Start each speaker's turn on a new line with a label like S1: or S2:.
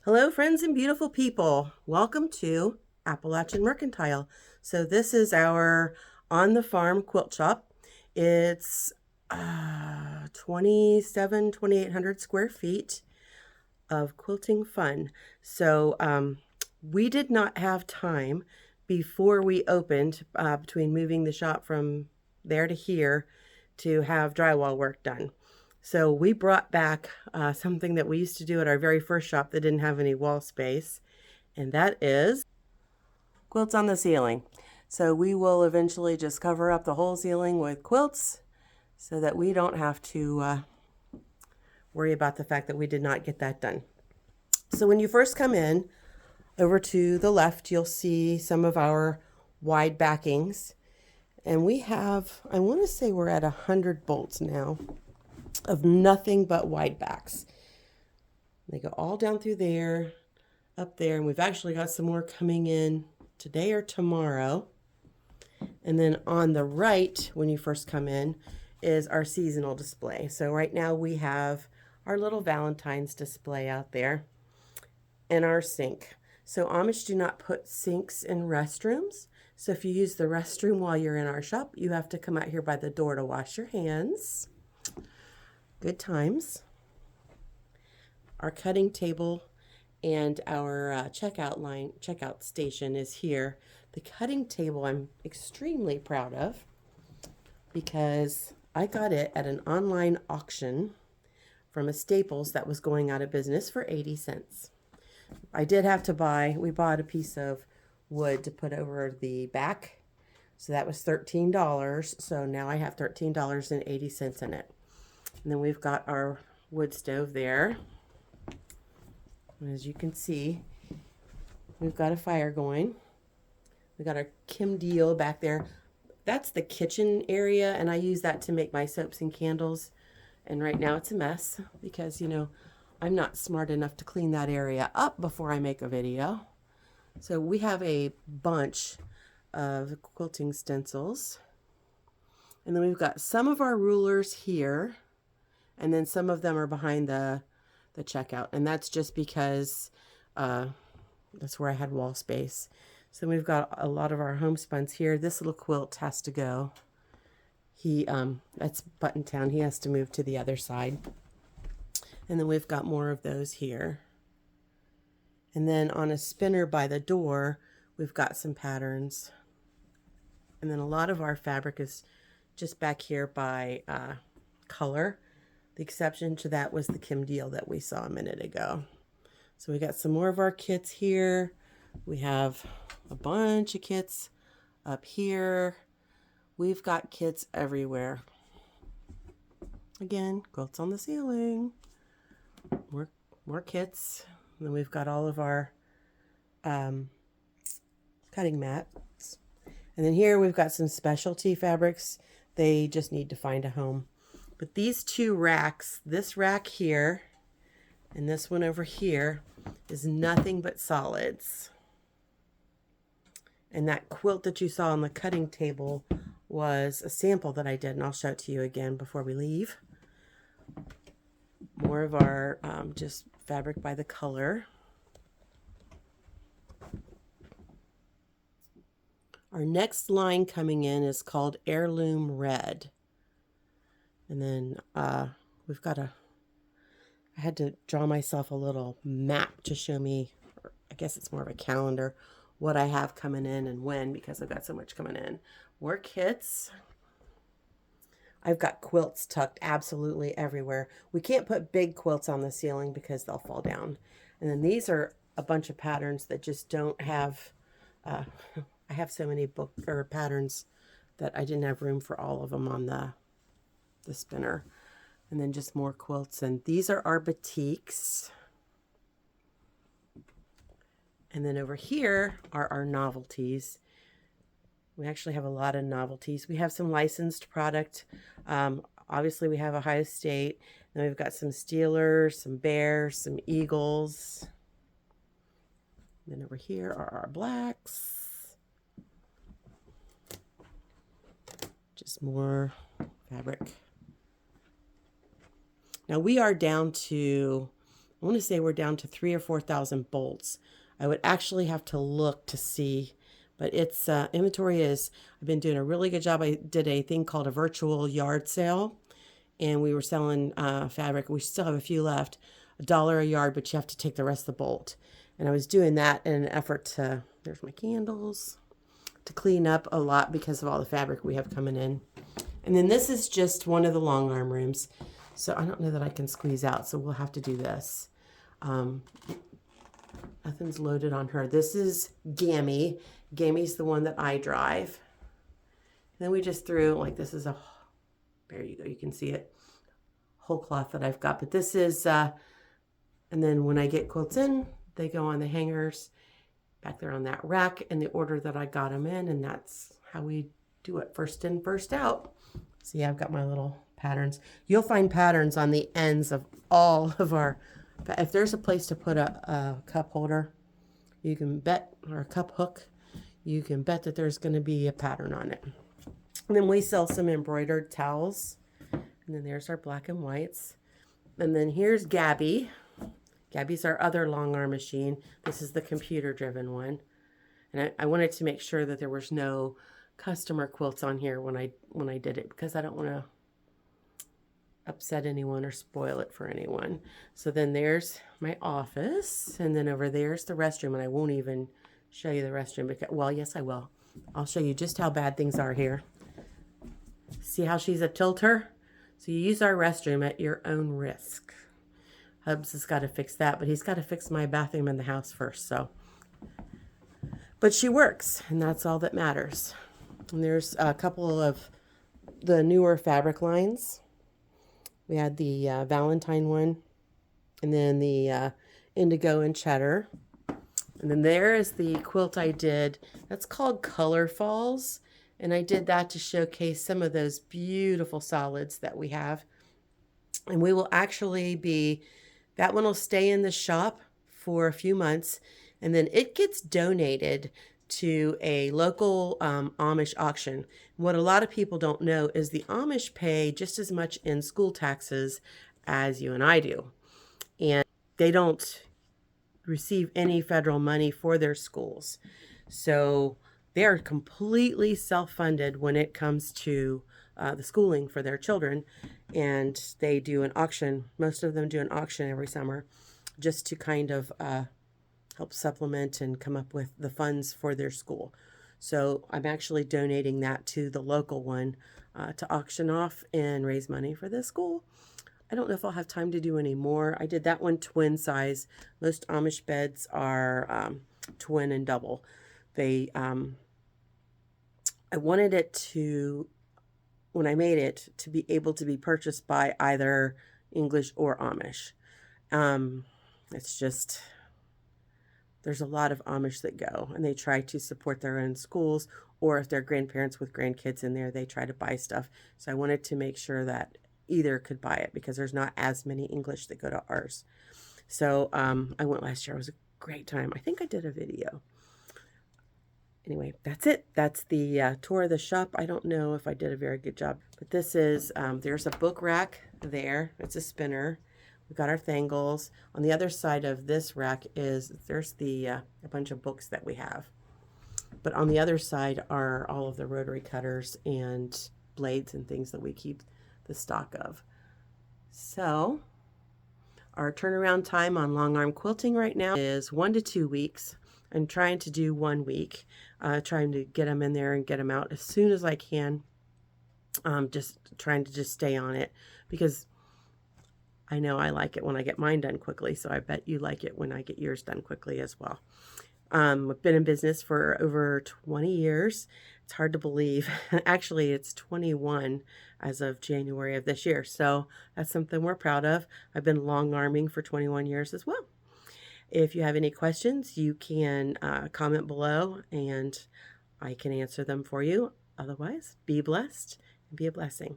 S1: Hello, friends and beautiful people. Welcome to Appalachian Mercantile. So this is our on-the-farm quilt shop. It's 2,800 square feet of quilting fun. So we did not have time before we opened, between moving the shop from there to here, to have drywall work done. So we brought back something that we used to do at our very first shop that didn't have any wall space, and that is quilts on the ceiling. So we will eventually just cover up the whole ceiling with quilts so that we don't have to worry about the fact that we did not get that done. So when you first come in, over to the left, you'll see some of our wide backings. And we have, I want to say we're at 100 bolts now of nothing but wide backs. They go all down through there, up there, and we've actually got some more coming in today or tomorrow. And then on the right, when you first come in, is our seasonal display. So right now we have our little Valentine's display out there and our sink. So Amish do not put sinks in restrooms. So if you use the restroom while you're in our shop, you have to come out here by the door to wash your hands. Good times. Our cutting table and our checkout station is here. The cutting table I'm extremely proud of because I got it at an online auction from a Staples that was going out of business for 80 cents. I did have to we bought a piece of wood to put over the back. So that was $13. So now I have $13.80 in it. And then we've got our wood stove there. And as you can see, we've got a fire going. We've got our Kim Deal back there. That's the kitchen area, and I use that to make my soaps and candles. And right now it's a mess because, I'm not smart enough to clean that area up before I make a video. So we have a bunch of quilting stencils. And then we've got some of our rulers here. And then some of them are behind the checkout. And that's just because that's where I had wall space. So we've got a lot of our homespuns here. This little quilt has to go. That's Buttontown. He has to move to the other side. And then we've got more of those here. And then on a spinner by the door, we've got some patterns. And then a lot of our fabric is just back here by color. The exception to that was the Kim Deal that we saw a minute ago. So we got some more of our kits here. We have a bunch of kits up here. We've got kits everywhere. Again, quilts on the ceiling. More kits. And then we've got all of our cutting mats. And then here we've got some specialty fabrics. They just need to find a home. But these two racks, this rack here and this one over here, is nothing but solids. And that quilt that you saw on the cutting table was a sample that I did, and I'll show it to you again before we leave. More of our just fabric by the color. Our next line coming in is called Heirloom Red. And then we've got I had to draw myself a little map to show me, or I guess it's more of a calendar, what I have coming in and when, because I've got so much coming in. More kits. I've got quilts tucked absolutely everywhere. We can't put big quilts on the ceiling because they'll fall down. And then these are a bunch of patterns that just don't have, I have so many patterns that I didn't have room for all of them on the spinner. And then just more quilts. And these are our batiks. And then over here are our novelties. We actually have a lot of novelties. We have some licensed product. Obviously, we have Ohio State. Then we've got some Steelers, some Bears, some Eagles. And then over here are our blacks. Just more fabric. Now we are down to I want to say we're down to 3,000 or 4,000 bolts. I would actually have to look to see, but it's inventory is, I've been doing a really good job. I did a thing called a virtual yard sale, and we were selling fabric. We still have a few left, $1 a yard, but you have to take the rest of the bolt. And I was doing that in an effort to, there's my candles, to clean up a lot because of all the fabric we have coming in. And then this is just one of the long arm rooms. So I don't know that I can squeeze out, so we'll have to do this. Nothing's loaded on her. This is Gammy. Gammy's the one that I drive. And then we just threw, like, this is a, there you go, you can see it, whole cloth that I've got. But this is, and then when I get quilts in, they go on the hangers back there on that rack in the order that I got them in, and that's how we do it, first in, first out. See, I've got my little patterns. You'll find patterns on the ends of all of our, if there's a place to put a cup holder, you can bet, or a cup hook, you can bet that there's going to be a pattern on it. And then we sell some embroidered towels. And then there's our black and whites. And then here's Gabby. Gabby's our other long arm machine. This is the computer driven one. And I wanted to make sure that there was no customer quilts on here when I did it, because I don't want to upset anyone or spoil it for anyone. So then there's my office, and then over there's the restroom, and I won't even show you the restroom because, well, yes I will. I'll show you just how bad things are here. See how she's a tilter? So you use our restroom at your own risk. Hubs has got to fix that, but he's got to fix my bathroom in the house first. So, but she works, and that's all that matters. And there's a couple of the newer fabric lines. We had the Valentine one, and then the indigo and cheddar. And then there is the quilt I did. That's called Color Falls. And I did that to showcase some of those beautiful solids that we have. And we will actually be, that one will stay in the shop for a few months. And then it gets donated to a local Amish auction. What a lot of people don't know is the Amish pay just as much in school taxes as you and I do. And they don't receive any federal money for their schools. So they are completely self-funded when it comes to the schooling for their children. And they do an auction. Most of them do an auction every summer just to kind of help supplement and come up with the funds for their school. So I'm actually donating that to the local one to auction off and raise money for the school. I don't know if I'll have time to do any more. I did that one twin size. Most Amish beds are twin and double. They, I wanted it to, when I made it, to be able to be purchased by either English or Amish. It's just, there's a lot of Amish that go, and they try to support their own schools, or if they're grandparents with grandkids in there, they try to buy stuff. So I wanted to make sure that either could buy it, because there's not as many English that go to ours. So I went last year. It was a great time. I think I did a video. Anyway, that's it. That's the tour of the shop. I don't know if I did a very good job, but this is, there's a book rack there. It's a spinner. We've got our thangles. On the other side of this rack is, there's the a bunch of books that we have. But on the other side are all of the rotary cutters and blades and things that we keep the stock of. So our turnaround time on long arm quilting right now is 1 to 2 weeks. I'm trying to do 1 week, trying to get them in there and get them out as soon as I can. Just trying to just stay on it, because I know I like it when I get mine done quickly, so I bet you like it when I get yours done quickly as well. I've been in business for over 20 years. It's hard to believe. Actually, it's 21 as of January of this year, so that's something we're proud of. I've been long arming for 21 years as well. If you have any questions, you can comment below, and I can answer them for you. Otherwise, be blessed and be a blessing.